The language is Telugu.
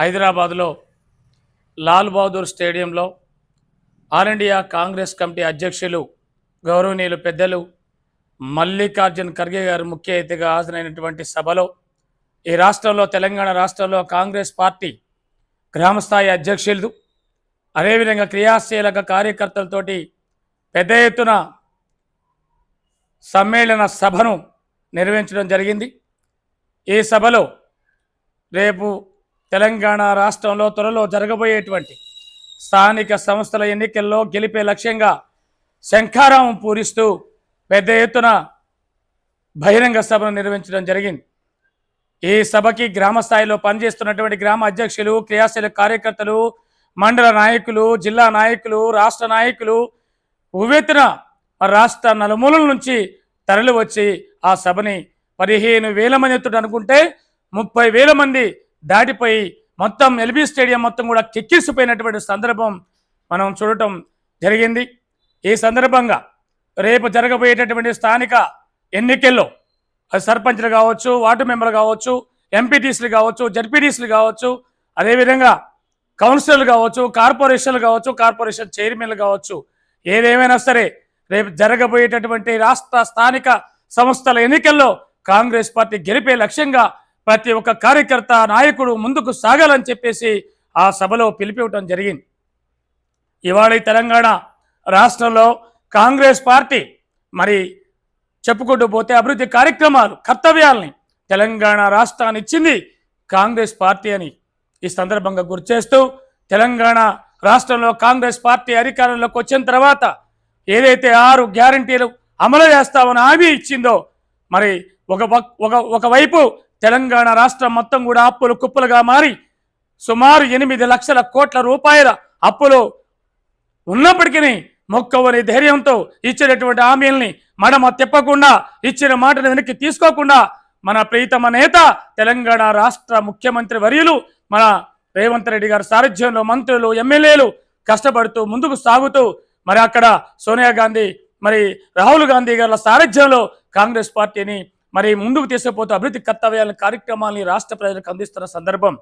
హైదరాబాద్లో లాల్ బహదూర్ స్టేడియంలో ఆల్ ఇండియా కాంగ్రెస్ కమిటీ అధ్యక్షులు గౌరవనీయులు పెద్దలు మల్లికార్జున్ ఖర్గే గారు ముఖ్య అతిథిగా హాజరైనటువంటి సభలో ఈ రాష్ట్రంలో తెలంగాణ రాష్ట్రంలో కాంగ్రెస్ పార్టీ గ్రామస్థాయి అధ్యక్షులు అదేవిధంగా క్రియాశీలక కార్యకర్తలతోటి పెద్ద ఎత్తున సమ్మేళన సభను నిర్వహించడం జరిగింది. ఈ సభలో రేపు తెలంగాణ రాష్ట్రంలో త్వరలో జరగబోయేటువంటి స్థానిక సంస్థల ఎన్నికల్లో గెలిపే లక్ష్యంగా శంఖారావం పూరిస్తూ పెద్ద ఎత్తున బహిరంగ సభను నిర్వహించడం జరిగింది. ఈ సభకి గ్రామ స్థాయిలో పనిచేస్తున్నటువంటి గ్రామ అధ్యక్షులు, క్రియాశీలక కార్యకర్తలు, మండల నాయకులు, జిల్లా నాయకులు, రాష్ట్ర నాయకులు ఉవ్వెత్తున రాష్ట్ర నలుమూలల నుంచి తరలి వచ్చి ఆ సభని 15,000 మంది ఎత్తుడు అనుకుంటే 30,000 మంది దాటిపోయి మొత్తం ఎల్బీ స్టేడియం మొత్తం కూడా కిక్కిసిపోయినటువంటి సందర్భం మనం చూడటం జరిగింది. ఈ సందర్భంగా రేపు జరగబోయేటటువంటి స్థానిక ఎన్నికల్లో సర్పంచ్లు కావచ్చు, వార్డు మెంబర్లు కావచ్చు, ఎంపీటీసీలు కావచ్చు, జడ్పీటీసీలు కావచ్చు, అదేవిధంగా కౌన్సిలర్లు కావచ్చు, కార్పొరేషన్లు కావచ్చు, కార్పొరేషన్ చైర్మన్లు కావచ్చు, ఏదేమైనా సరే రేపు జరగబోయేటటువంటి రాష్ట్ర స్థానిక సంస్థల ఎన్నికల్లో కాంగ్రెస్ పార్టీ గెలిపే లక్ష్యంగా ప్రతి ఒక్క కార్యకర్త నాయకుడు ముందుకు సాగాలని చెప్పేసి ఆ సభలో పిలిపివ్వటం జరిగింది. ఇవాళ తెలంగాణ రాష్ట్రంలో కాంగ్రెస్ పార్టీ మరి చెప్పుకుంటూ పోతే అభివృద్ధి కార్యక్రమాలు, కర్తవ్యాలని తెలంగాణ రాష్ట్రాన్ని ఇచ్చింది కాంగ్రెస్ పార్టీ అని ఈ సందర్భంగా గుర్తు చేస్తూ, తెలంగాణ రాష్ట్రంలో కాంగ్రెస్ పార్టీ అధికారంలోకి వచ్చిన తర్వాత ఏదైతే 6 గ్యారంటీలు అమలు చేస్తామని హామీ ఇచ్చిందో, మరి ఒకవైపు తెలంగాణ రాష్ట్రం మొత్తం కూడా అప్పులు కుప్పలుగా మారి సుమారు 8 లక్షల కోట్ల రూపాయల అప్పులు ఉన్నప్పటికీ మొక్కవని ధైర్యంతో ఇచ్చినటువంటి హామీల్ని మడమ తిప్పకుండా, ఇచ్చిన మాటను వెనక్కి తీసుకోకుండా మన ప్రీతమ నేత తెలంగాణ రాష్ట్ర ముఖ్యమంత్రి వర్యులు మన రేవంత్ రెడ్డి గారి సారథ్యంలో మంత్రులు, ఎమ్మెల్యేలు కష్టపడుతూ ముందుకు సాగుతూ మరి అక్కడ సోనియా గాంధీ, మరి రాహుల్ గాంధీ గారి సారథ్యంలో కాంగ్రెస్ పార్టీని మరి ముందుకు తీసుకుపోతూ అభివృద్ధి కర్తవ్యాల కార్యక్రమాలని రాష్ట్ర ప్రజలకు అందిస్తున్న సందర్భం